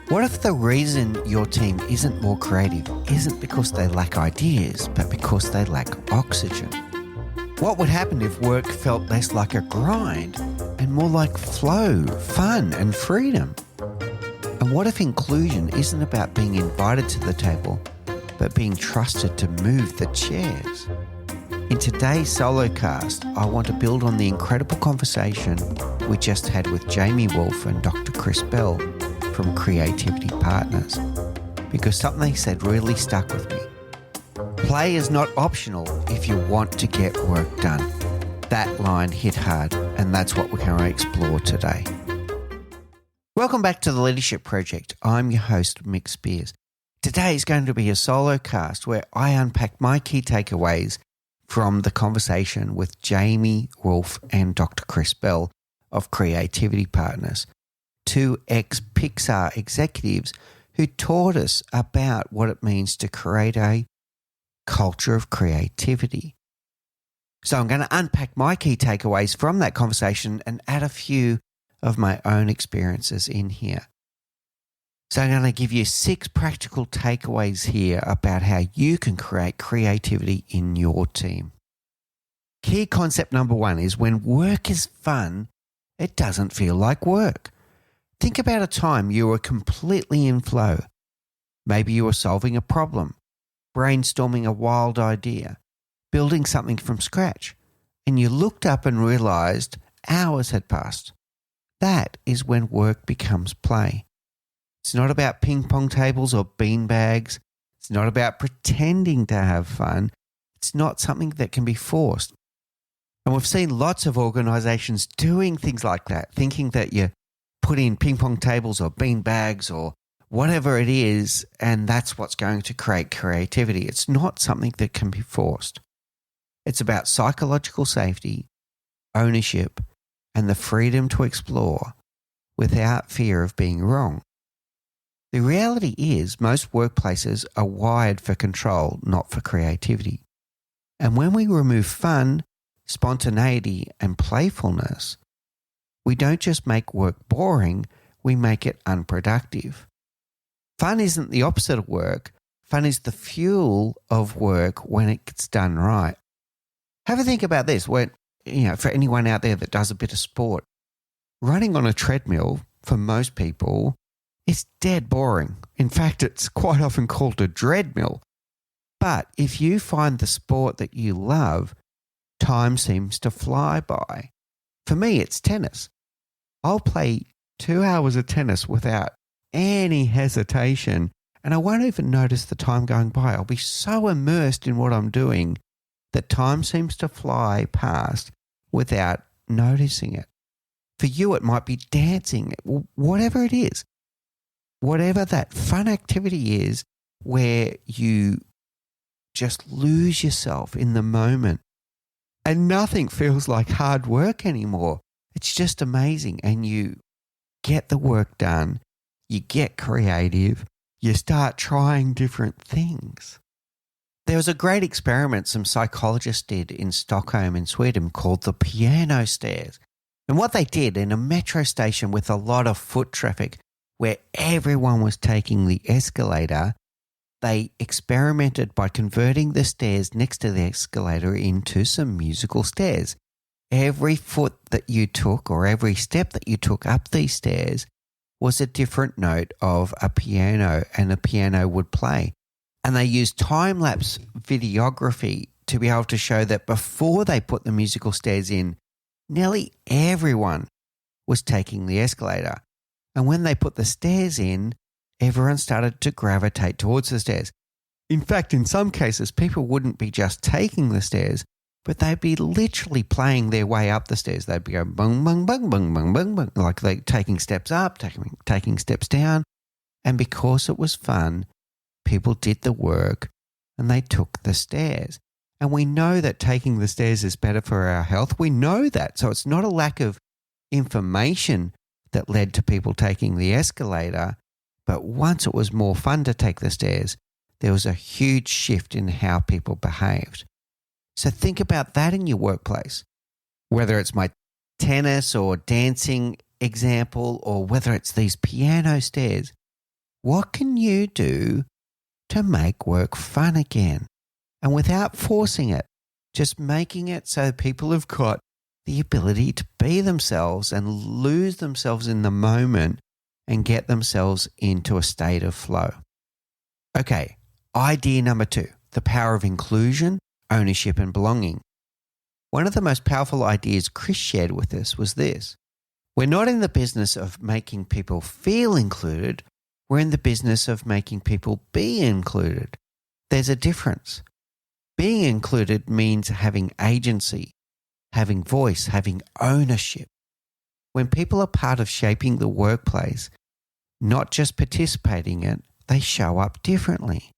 What if the reason your team isn't more creative isn't because they lack ideas, but because they lack oxygen? What would happen if work felt less like a grind and more like flow, fun, and freedom? And what if inclusion isn't about being invited to the table, but being trusted to move the chairs? In today's solocast, I want to build on the incredible conversation we just had with Jamie Woolf and Dr. Chris Bell from Creativity Partners, because something they said really stuck with me. Play is not optional if you want to get work done. That line hit hard, and that's what we're going to explore today. Welcome back to the Leadership Project. I'm your host, Mick Spiers. Today is going to be a solo cast where I unpack my key takeaways from the conversation with Jamie Woolf and Dr. Chris Bell of Creativity Partners, two ex-Pixar executives who taught us about what it means to create a culture of creativity. So I'm going to unpack my key takeaways from that conversation and add a few of my own experiences in here. So I'm going to give you 6 practical takeaways here about how you can create creativity in your team. Key concept number 1 is when work is fun, it doesn't feel like work. Think about a time you were completely in flow. Maybe you were solving a problem, brainstorming a wild idea, building something from scratch, and you looked up and realized hours had passed. That is when work becomes play. It's not about ping pong tables or beanbags. It's not about pretending to have fun. It's not something that can be forced. And we've seen lots of organizations doing things like that, thinking that you put in ping pong tables or beanbags or whatever it is, and that's what's going to create creativity. It's not something that can be forced. It's about psychological safety, ownership, and the freedom to explore without fear of being wrong. The reality is most workplaces are wired for control, not for creativity. And when we remove fun, spontaneity, and playfulness, we don't just make work boring, we make it unproductive. Fun isn't the opposite of work. Fun is the fuel of work when it gets done right. Have a think about this. For anyone out there that does a bit of sport, running on a treadmill for most people is dead boring. In fact, it's quite often called a dreadmill. But if you find the sport that you love, time seems to fly by. For me, it's tennis. I'll play 2 hours of tennis without any hesitation, and I won't even notice the time going by. I'll be so immersed in what I'm doing that time seems to fly past without noticing it. For you, it might be dancing, whatever it is. Whatever that fun activity is where you just lose yourself in the moment and nothing feels like hard work anymore. It's just amazing, and you get the work done, you get creative, you start trying different things. There was a great experiment some psychologists did in Stockholm in Sweden called the piano stairs. And what they did in a metro station with a lot of foot traffic where everyone was taking the escalator, they experimented by converting the stairs next to the escalator into some musical stairs. Every foot that you took or every step that you took up these stairs was a different note of a piano, and the piano would play. And they used time-lapse videography to be able to show that before they put the musical stairs in, nearly everyone was taking the escalator. And when they put the stairs in, everyone started to gravitate towards the stairs. In fact, in some cases, people wouldn't be just taking the stairs, but they'd be literally playing their way up the stairs. They'd be going bung, bung, bung, bung, bung, bung, bung, like they're taking steps up, taking steps down. And because it was fun, people did the work and they took the stairs. And we know that taking the stairs is better for our health. We know that. So it's not a lack of information that led to people taking the escalator. But once it was more fun to take the stairs, there was a huge shift in how people behaved. So think about that in your workplace, whether it's my tennis or dancing example, or whether it's these piano stairs. What can you do to make work fun again? And without forcing it, just making it so people have got the ability to be themselves and lose themselves in the moment and get themselves into a state of flow. Okay, idea number 2, the power of inclusion, ownership and belonging. One of the most powerful ideas Chris shared with us was this. We're not in the business of making people feel included. We're in the business of making people be included. There's a difference. Being included means having agency, having voice, having ownership. When people are part of shaping the workplace, not just participating in it, they show up differently.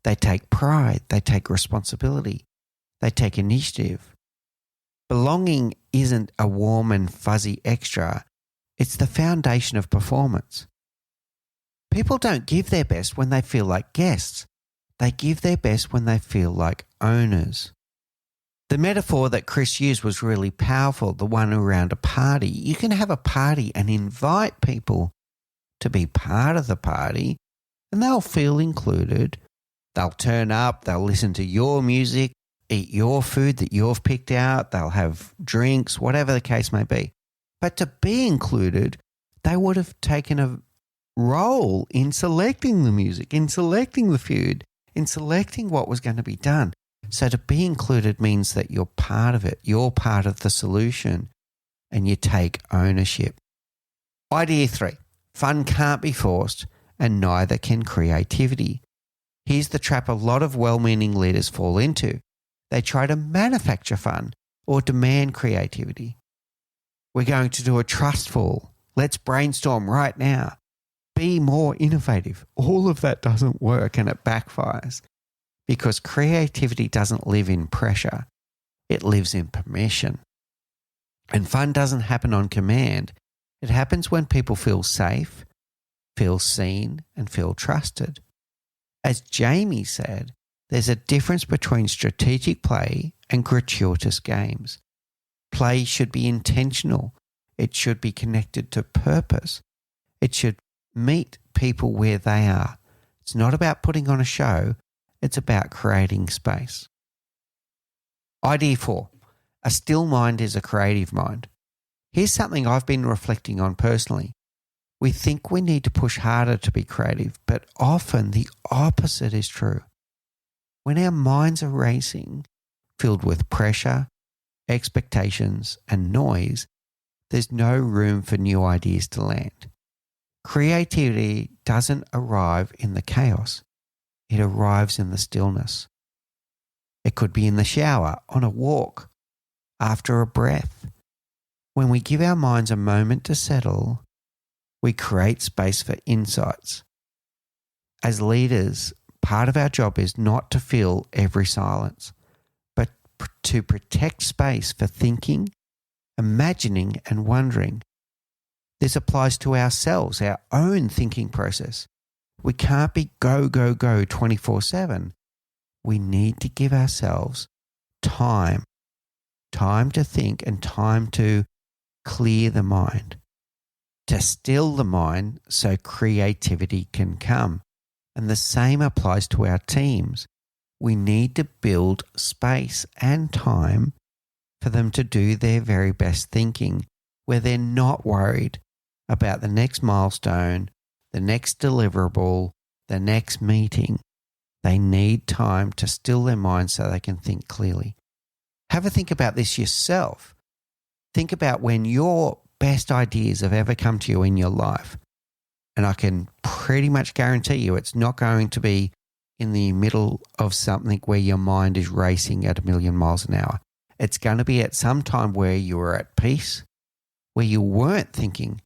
They take pride, they take responsibility, they take initiative. Belonging isn't a warm and fuzzy extra, it's the foundation of performance. People don't give their best when they feel like guests. They give their best when they feel like owners. The metaphor that Chris used was really powerful, the one around a party. You can have a party and invite people to be part of the party, and they'll feel included. They'll turn up, they'll listen to your music, eat your food that you've picked out, they'll have drinks, whatever the case may be. But to be included, they would have taken a role in selecting the music, in selecting the food, in selecting what was going to be done. So to be included means that you're part of it, you're part of the solution, and you take ownership. Idea 3, fun can't be forced and neither can creativity. Here's the trap a lot of well-meaning leaders fall into. They try to manufacture fun or demand creativity. We're going to do a trust fall. Let's brainstorm right now. Be more innovative. All of that doesn't work and it backfires because creativity doesn't live in pressure. It lives in permission. And fun doesn't happen on command. It happens when people feel safe, feel seen, and feel trusted. As Jamie said, there's a difference between strategic play and gratuitous games. Play should be intentional. It should be connected to purpose. It should meet people where they are. It's not about putting on a show. It's about creating space. Idea 4, a still mind is a creative mind. Here's something I've been reflecting on personally. We think we need to push harder to be creative, but often the opposite is true. When our minds are racing, filled with pressure, expectations, and noise, there's no room for new ideas to land. Creativity doesn't arrive in the chaos. It arrives in the stillness. It could be in the shower, on a walk, after a breath. When we give our minds a moment to settle, we create space for insights. As leaders, part of our job is not to fill every silence, but to protect space for thinking, imagining, and wondering. This applies to ourselves, our own thinking process. We can't be go, go, go 24/7. We need to give ourselves time to think and time to clear the mind, to still the mind so creativity can come. And the same applies to our teams. We need to build space and time for them to do their very best thinking, where they're not worried about the next milestone, the next deliverable, the next meeting. They need time to still their minds so they can think clearly. Have a think about this yourself. Think about when your best ideas have ever come to you in your life. And I can pretty much guarantee you it's not going to be in the middle of something where your mind is racing at 1,000,000 miles an hour. It's going to be at some time where you were at peace, where you weren't thinking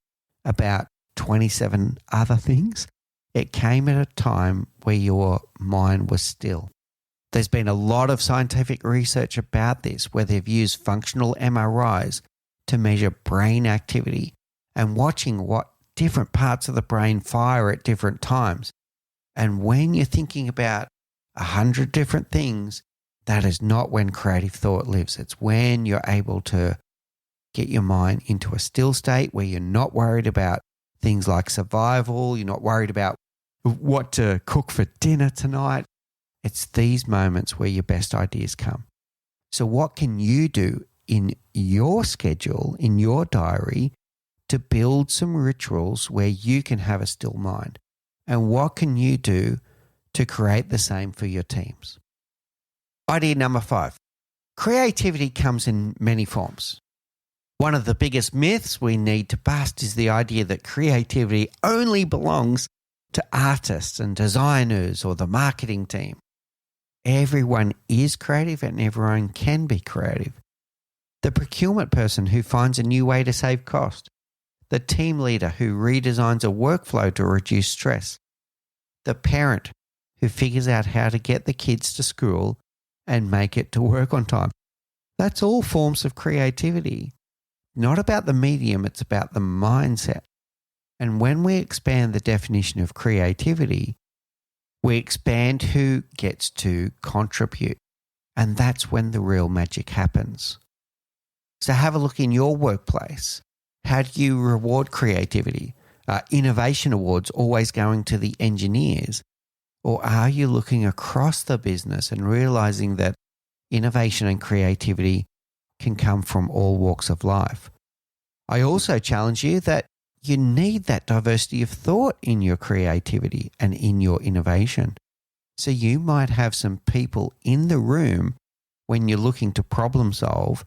about 27 other things. It came at a time where your mind was still. There's been a lot of scientific research about this, where they've used functional MRIs to measure brain activity and watching what different parts of the brain fire at different times. And when you're thinking about 100 different things, that is not when creative thought lives. It's when you're able to get your mind into a still state where you're not worried about things like survival. You're not worried about what to cook for dinner tonight. It's these moments where your best ideas come. So what can you do in your schedule, in your diary, to build some rituals where you can have a still mind? And what can you do to create the same for your teams? Idea number 5. Creativity comes in many forms. One of the biggest myths we need to bust is the idea that creativity only belongs to artists and designers or the marketing team. Everyone is creative and everyone can be creative. The procurement person who finds a new way to save cost. The team leader who redesigns a workflow to reduce stress. The parent who figures out how to get the kids to school and make it to work on time. That's all forms of creativity. Not about the medium, it's about the mindset. And when we expand the definition of creativity, we expand who gets to contribute. And that's when the real magic happens. So have a look in your workplace. How do you reward creativity? Are innovation awards always going to the engineers? Or are you looking across the business and realizing that innovation and creativity can come from all walks of life? I also challenge you that you need that diversity of thought in your creativity and in your innovation. So you might have some people in the room when you're looking to problem solve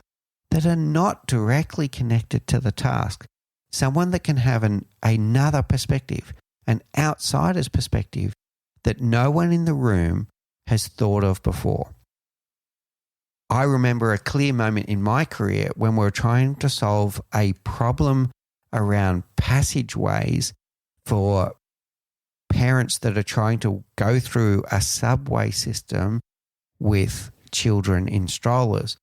that are not directly connected to the task. Someone that can have another perspective, an outsider's perspective that no one in the room has thought of before. I remember a clear moment in my career when we were trying to solve a problem around passageways for parents that are trying to go through a subway system with children in strollers.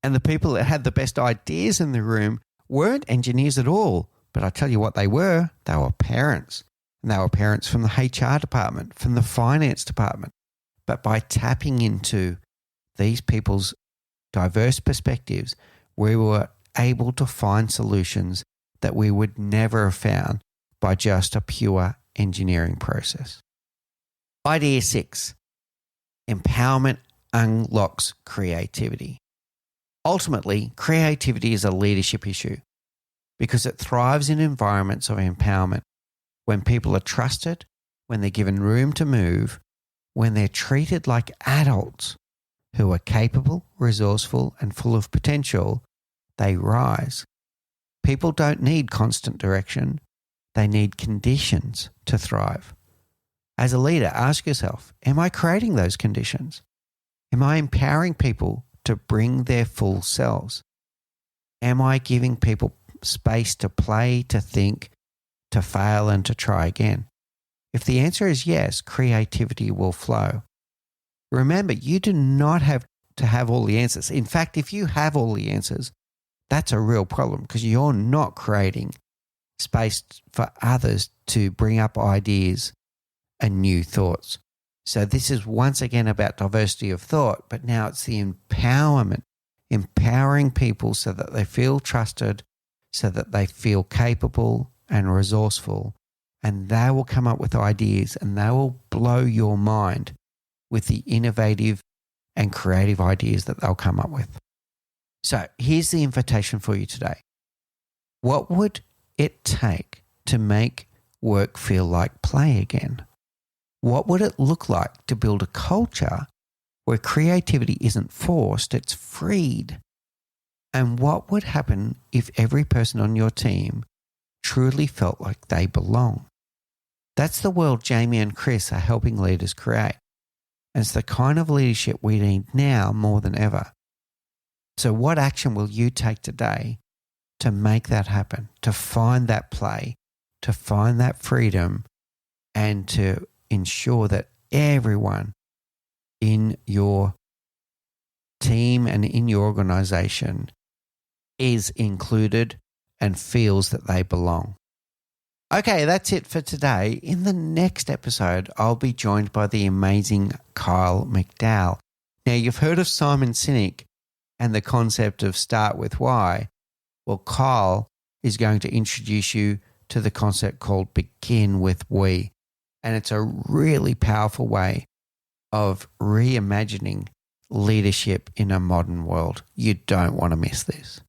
And the people that had the best ideas in the room weren't engineers at all. But I tell you what they were parents. And they were parents from the HR department, from the finance department. But by tapping into these people's diverse perspectives, we were able to find solutions that we would never have found by just a pure engineering process. Idea 6, empowerment unlocks creativity. Ultimately, creativity is a leadership issue because it thrives in environments of empowerment when people are trusted, when they're given room to move, when they're treated like adults who are capable, resourceful, and full of potential. They rise. People don't need constant direction. They need conditions to thrive. As a leader, ask yourself, am I creating those conditions? Am I empowering people to bring their full selves? Am I giving people space to play, to think, to fail, and to try again? If the answer is yes, creativity will flow. Remember, you do not have to have all the answers. In fact, if you have all the answers, that's a real problem because you're not creating space for others to bring up ideas and new thoughts. So this is once again about diversity of thought, but now it's the empowerment, empowering people so that they feel trusted, so that they feel capable and resourceful, and they will come up with ideas and they will blow your mind with the innovative and creative ideas that they'll come up with. So here's the invitation for you today. What would it take to make work feel like play again? What would it look like to build a culture where creativity isn't forced, it's freed? And what would happen if every person on your team truly felt like they belong? That's the world Jamie and Chris are helping leaders create. And it's the kind of leadership we need now more than ever. So what action will you take today to make that happen, to find that play, to find that freedom, and to ensure that everyone in your team and in your organization is included and feels that they belong? Okay, that's it for today. In the next episode, I'll be joined by the amazing Kyle McDowell. Now, you've heard of Simon Sinek and the concept of start with why. Well, Kyle is going to introduce you to the concept called begin with we. And it's a really powerful way of reimagining leadership in a modern world. You don't want to miss this.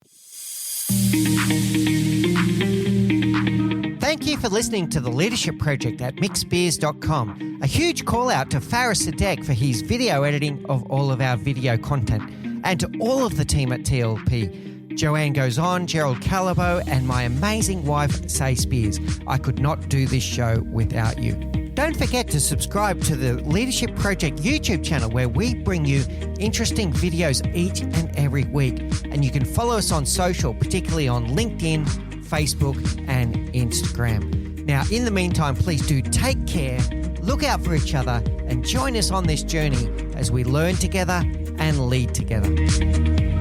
Thank you for listening to the Leadership Project at mickspiers.com. A huge call out to Faris Sadek for his video editing of all of our video content, and to all of the team at TLP. Joanne Goes On, Gerald Calabo, and my amazing wife, Say Spiers. I could not do this show without you. Don't forget to subscribe to the Leadership Project YouTube channel, where we bring you interesting videos each and every week. And you can follow us on social, particularly on LinkedIn, Facebook, and Instagram. Now, in the meantime, please do take care, look out for each other, and join us on this journey as we learn together and lead together.